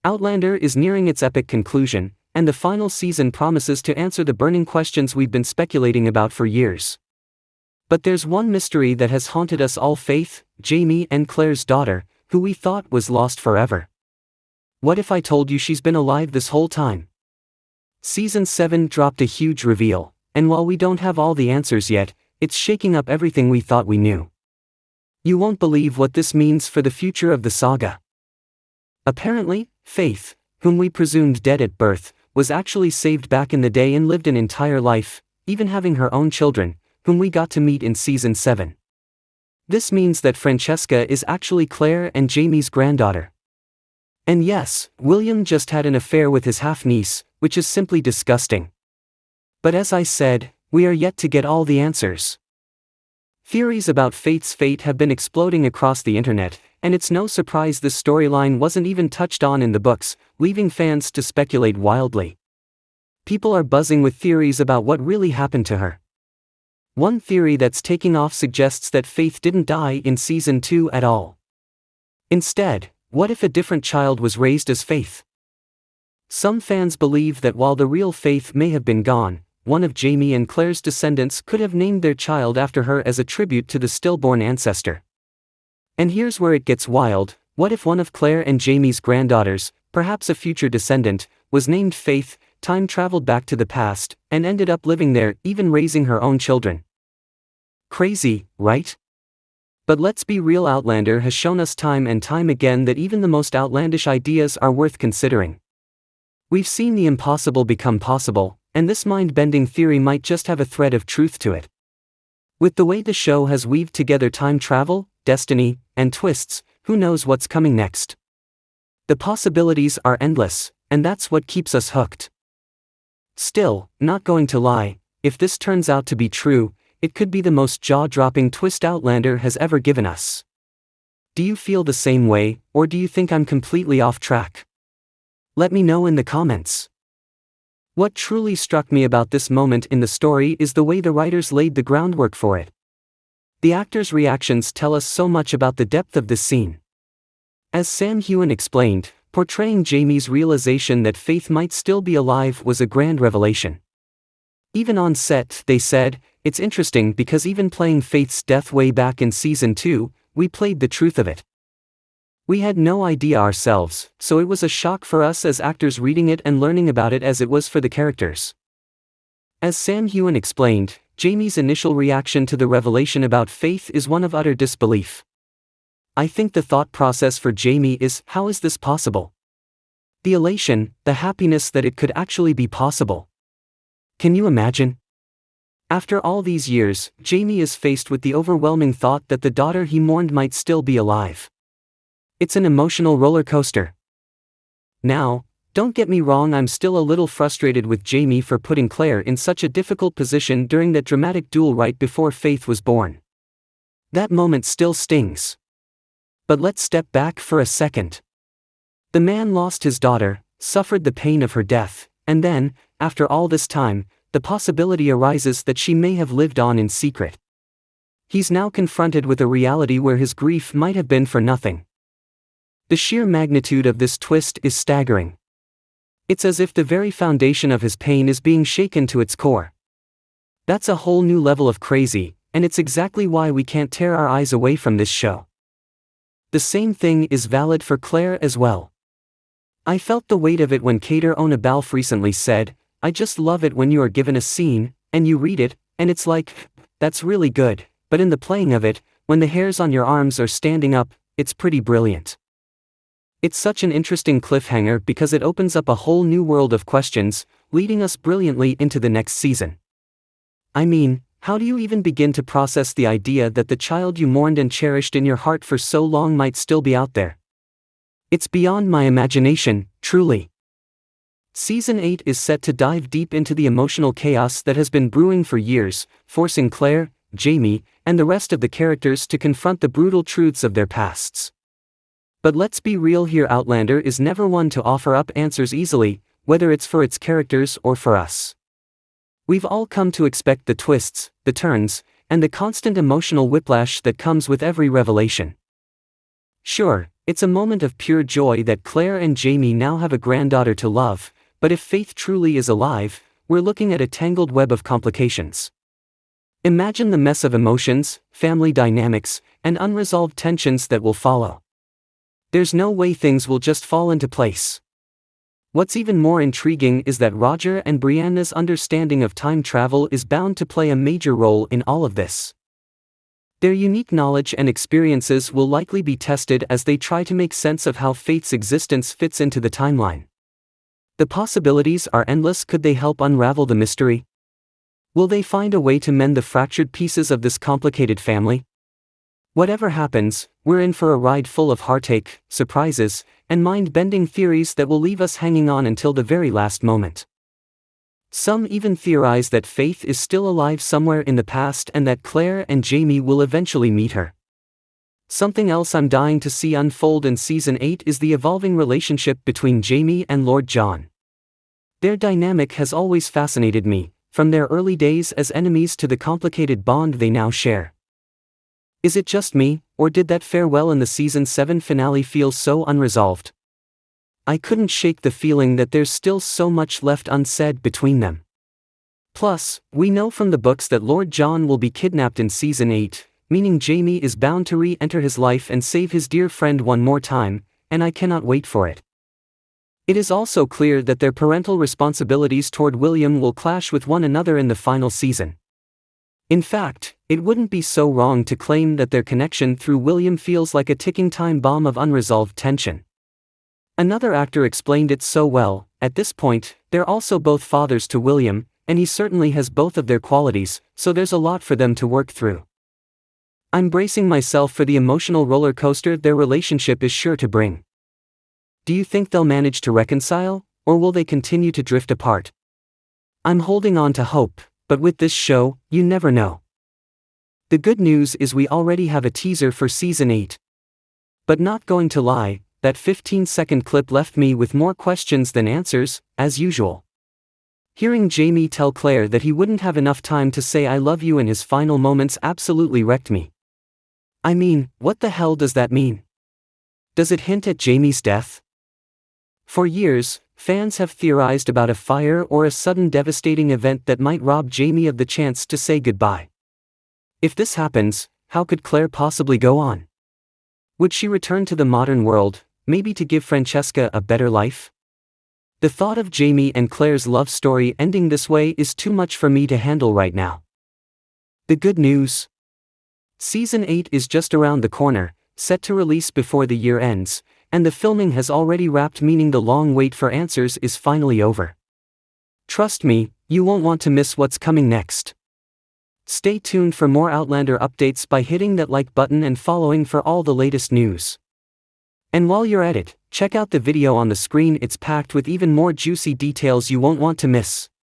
Outlander is nearing its epic conclusion, and the final season promises to answer the burning questions we've been speculating about for years. But there's one mystery that has haunted us all: Faith, Jamie and Claire's daughter, who we thought was lost forever. What if I told you she's been alive this whole time? Season 7 dropped a huge reveal, and while we don't have all the answers yet, it's shaking up everything we thought we knew. You won't believe what this means for the future of the saga. Apparently, Faith, whom we presumed dead at birth, was actually saved back in the day and lived an entire life, even having her own children, whom we got to meet in Season 7. This means that Francesca is actually Claire and Jamie's granddaughter. And yes, William just had an affair with his half-niece, which is simply disgusting. But as I said, we are yet to get all the answers. Theories about Faith's fate have been exploding across the internet, and it's no surprise this storyline wasn't even touched on in the books, leaving fans to speculate wildly. People are buzzing with theories about what really happened to her. One theory that's taking off suggests that Faith didn't die in Season 2 at all. Instead, what if a different child was raised as Faith? Some fans believe that while the real Faith may have been gone, one of Jamie and Claire's descendants could have named their child after her as a tribute to the stillborn ancestor. And here's where it gets wild: what if one of Claire and Jamie's granddaughters, perhaps a future descendant, was named Faith, time-traveled back to the past, and ended up living there, even raising her own children? Crazy, right? But let's be real, Outlander has shown us time and time again that even the most outlandish ideas are worth considering. We've seen the impossible become possible, and this mind-bending theory might just have a thread of truth to it. With the way the show has weaved together time travel, destiny, and twists, who knows what's coming next? The possibilities are endless, and that's what keeps us hooked. Still, not going to lie, if this turns out to be true, it could be the most jaw-dropping twist Outlander has ever given us. Do you feel the same way, or do you think I'm completely off track? Let me know in the comments. What truly struck me about this moment in the story is the way the writers laid the groundwork for it. The actors' reactions tell us so much about the depth of this scene. As Sam Heughan explained, portraying Jamie's realization that Faith might still be alive was a grand revelation. Even on set, they said, "It's interesting because even playing Faith's death way back in Season 2, we played the truth of it. We had no idea ourselves, so it was a shock for us as actors reading it and learning about it as it was for the characters." As Sam Heughan explained, Jamie's initial reaction to the revelation about Faith is one of utter disbelief. I think the thought process for Jamie is, how is this possible? The elation, the happiness that it could actually be possible. Can you imagine? After all these years, Jamie is faced with the overwhelming thought that the daughter he mourned might still be alive. It's an emotional roller coaster. Now, don't get me wrong, I'm still a little frustrated with Jamie for putting Claire in such a difficult position during that dramatic duel right before Faith was born. That moment still stings. But let's step back for a second. The man lost his daughter, suffered the pain of her death, and then, after all this time, the possibility arises that she may have lived on in secret. He's now confronted with a reality where his grief might have been for nothing. The sheer magnitude of this twist is staggering. It's as if the very foundation of his pain is being shaken to its core. That's a whole new level of crazy, and it's exactly why we can't tear our eyes away from this show. The same thing is valid for Claire as well. I felt the weight of it when Kater Onabalf recently said, "I just love it when you are given a scene, and you read it, and it's like, that's really good, but in the playing of it, when the hairs on your arms are standing up, it's pretty brilliant." It's such an interesting cliffhanger because it opens up a whole new world of questions, leading us brilliantly into the next season. I mean, how do you even begin to process the idea that the child you mourned and cherished in your heart for so long might still be out there? It's beyond my imagination, truly. Season 8 is set to dive deep into the emotional chaos that has been brewing for years, forcing Claire, Jamie, and the rest of the characters to confront the brutal truths of their pasts. But let's be real here, Outlander is never one to offer up answers easily, whether it's for its characters or for us. We've all come to expect the twists, the turns, and the constant emotional whiplash that comes with every revelation. Sure, It's a moment of pure joy that Claire and Jamie now have a granddaughter to love, but if Faith truly is alive, we're looking at a tangled web of complications. Imagine the mess of emotions, family dynamics, and unresolved tensions that will follow. There's no way things will just fall into place. What's even more intriguing is that Roger and Brianna's understanding of time travel is bound to play a major role in all of this. Their unique knowledge and experiences will likely be tested as they try to make sense of how Faith's existence fits into the timeline. The possibilities are endless. Could they help unravel the mystery? Will they find a way to mend the fractured pieces of this complicated family? Whatever happens, we're in for a ride full of heartache, surprises, and mind-bending theories that will leave us hanging on until the very last moment. Some even theorize that Faith is still alive somewhere in the past and that Claire and Jamie will eventually meet her. Something else I'm dying to see unfold in Season 8 is the evolving relationship between Jamie and Lord John. Their dynamic has always fascinated me, from their early days as enemies to the complicated bond they now share. Is it just me, or did that farewell in the Season 7 finale feel so unresolved? I couldn't shake the feeling that there's still so much left unsaid between them. Plus, we know from the books that Lord John will be kidnapped in Season 8, meaning Jamie is bound to re-enter his life and save his dear friend one more time, and I cannot wait for it. It is also clear that their parental responsibilities toward William will clash with one another in the final season. In fact, it wouldn't be so wrong to claim that their connection through William feels like a ticking time bomb of unresolved tension. Another actor explained it so well: at this point, they're also both fathers to William, and he certainly has both of their qualities, so there's a lot for them to work through. I'm bracing myself for the emotional roller coaster their relationship is sure to bring. Do you think they'll manage to reconcile, or will they continue to drift apart? I'm holding on to hope, but with this show, you never know. The good news is we already have a teaser for Season 8. But not going to lie, that 15-second clip left me with more questions than answers, as usual. Hearing Jamie tell Claire that he wouldn't have enough time to say I love you in his final moments absolutely wrecked me. I mean, what the hell does that mean? Does it hint at Jamie's death? For years, fans have theorized about a fire or a sudden devastating event that might rob Jamie of the chance to say goodbye. If this happens, how could Claire possibly go on? Would she return to the modern world, maybe to give Francesca a better life? The thought of Jamie and Claire's love story ending this way is too much for me to handle right now. The good news? Season 8 is just around the corner, set to release before the year ends, and the filming has already wrapped, meaning the long wait for answers is finally over. Trust me, you won't want to miss what's coming next. Stay tuned for more Outlander updates by hitting that like button and following for all the latest news. And while you're at it, check out the video on the screen. It's packed with even more juicy details you won't want to miss.